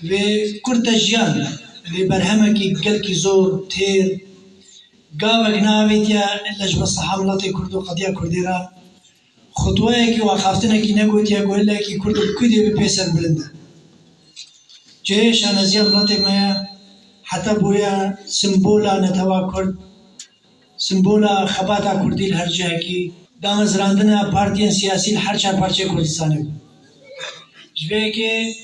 و کرد جیان و برهمه کی گل کی زور تیر گاوک ناویتیا لجبه صحابلات کرد و قضیه کردی را خطوه کی وقفتنه کی نگوتیا گوله کی کرد کدی به پیسر بلنده جيش أنا زيارات ما حتى بويا سمبولا نتوا كرد سمبولا خباتا كردي الهرجة كي دام زراندنا بارتيان سياسي الحرشة بارشة كردستاني جبه كي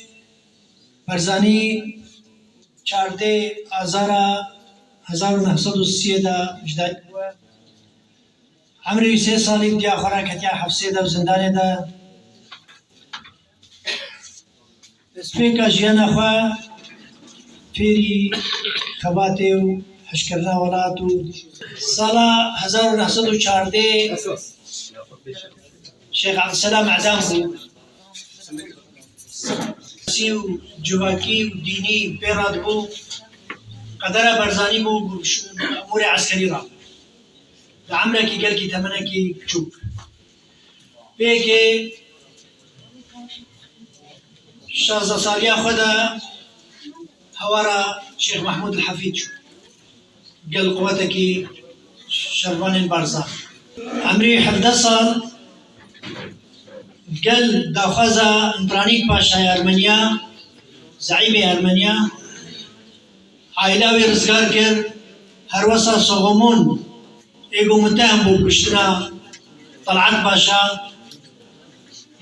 برزاني 14 آذار 1930 دا جداد عمري 3 سالي دي آخرا كتيا حفصي دا وزنداني دا سپیکا جیانا خواه پیری خباته و حشکرنا ولاتو سالا 1914 شیخ عبدالسلام اعدام بود سیاسی و جواکی و دینی پیراد بود قدر برزانی بود امور عسکری را لعمره کی گل کی تمنه کی چوب بیگه 16 سالية خدا هوارا شيخ محمود الحفيد شو قال قوتك شربان البرزان عمري 11 سال قال داخزا انطرانيك باشا أرمنيا زعيم أرمنيا عائلاوي رزقار كر هروسا صغمون ايقو متهم بكشتنا طلعت باشا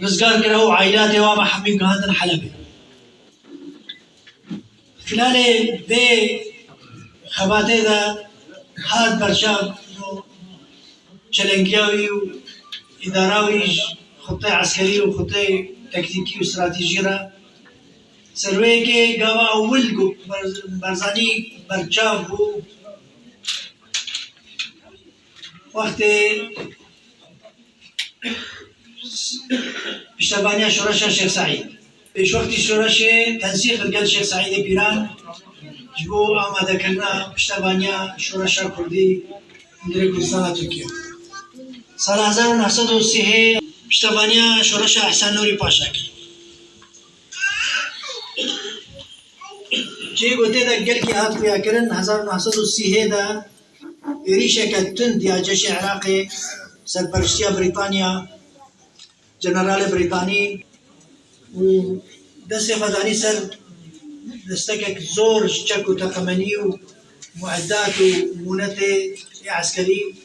رزقار كره عائلاتي وما حميم كهندن حلبي خلال ذي خباتي ذا هاد برشاب چلنگياوي وإداراوي خطي عسكري وخطي تكتيكي واستراتيجي را سروي كي قاوا أول برزاني برشاب بو وقت بشتبانيا شورشا شيخ سعيد بيش وقت شورشا تنسيق القل شيخ سعيد بيران جبو آماده كرنا بشتبانيا شورشا كردي ندري كردستان تركيا سال 1930 بشتبانيا شورشا احسان نوري پاشا کی جي قوتي دا قل کی هات قويا کرن 1930 دا إريشا كتند يا جيش عراقي سرپرشتيا بريطانيا جنرال بريطاني و دست خداني سر دستك زور شك وتقمني ومعدات ومونات عسكري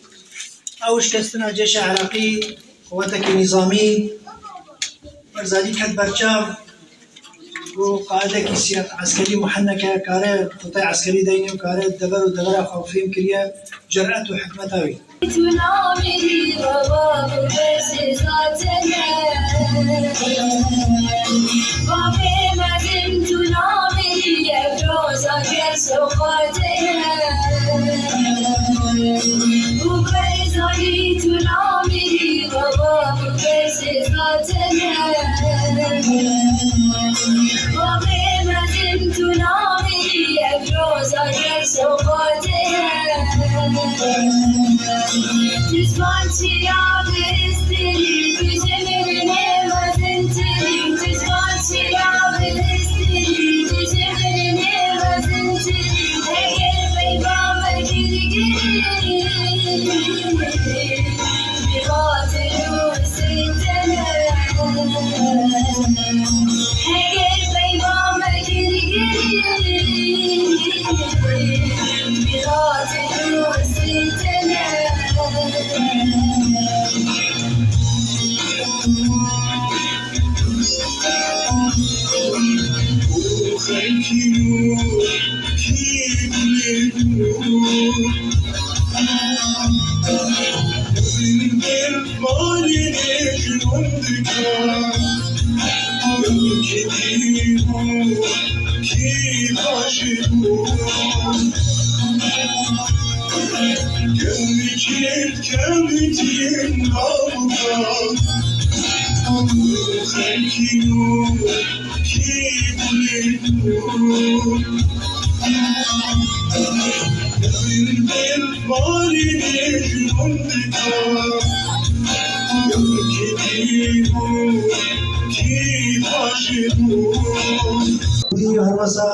اوش كستنا جيش عراقي قواتك نظامي برزالي كت برشاف وقاعدة سياق عسكري محنكة كاره قطاع عسكري ديني وكاره دبر ودبر خوفين كريا جرأت وحكمتاوي کوردی هەروەسا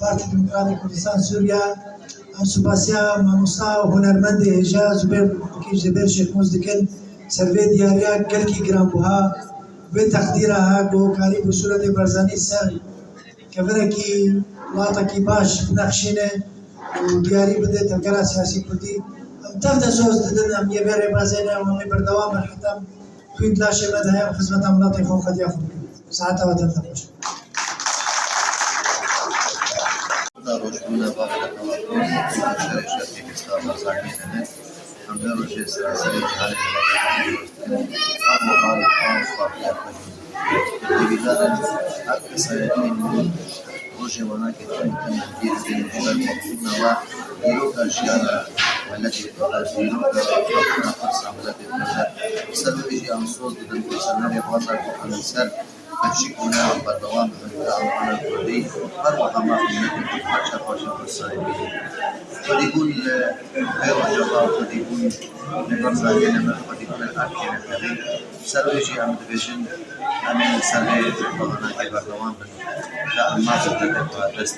پارتی دموکراتی کوردستان سووریا ئەم سوپاسیا مامۆستا و هونەرمەندی هێژا زوبێر زوبێر شێخموز دکن سەروێ دیاریە گەلکی گرانبووها وێ تەقدیرە ها گۆکاری بۆ سوورەتی بەرزانی سەر کەڤەرێکی وڵاتێکی باش بنەخشێنێ و دیاری بدێتە گەلا سیاسی کوردی ئەم تەفتە زۆز ددن ئەم یەبێ ڕێبازێنە و ئەمەی بەردەوامە حتەم توی لاشێ مەدەهەیە و خزمەتە وڵاتی خۆ قەدیا خۆ ساعتەوە تەفتە بۆش روشونه باید دکتر شرکتی استاد زنگیره همه روش سراسری جهانی اما حال خاص فاقیت دیگر هر کسی این روش وانا که تمکن دیر دیر شد مقصود نوا دیرو کارشیانا ولتی دیرو کارشیانا فرصة ولتی سر بیشی انصوص دیدن که سناری بازار کنسر تشكينا بالدوام بالدعم الكردي أربع أماكن حتى قاشة الصايبين قد يكون غير جواب قد يكون لبرزاقين قد يكون الأكل الكريم سرويجي عم دفشن أمين سرعي طبعا كي بالدوام بالدعم ما تتكلم بس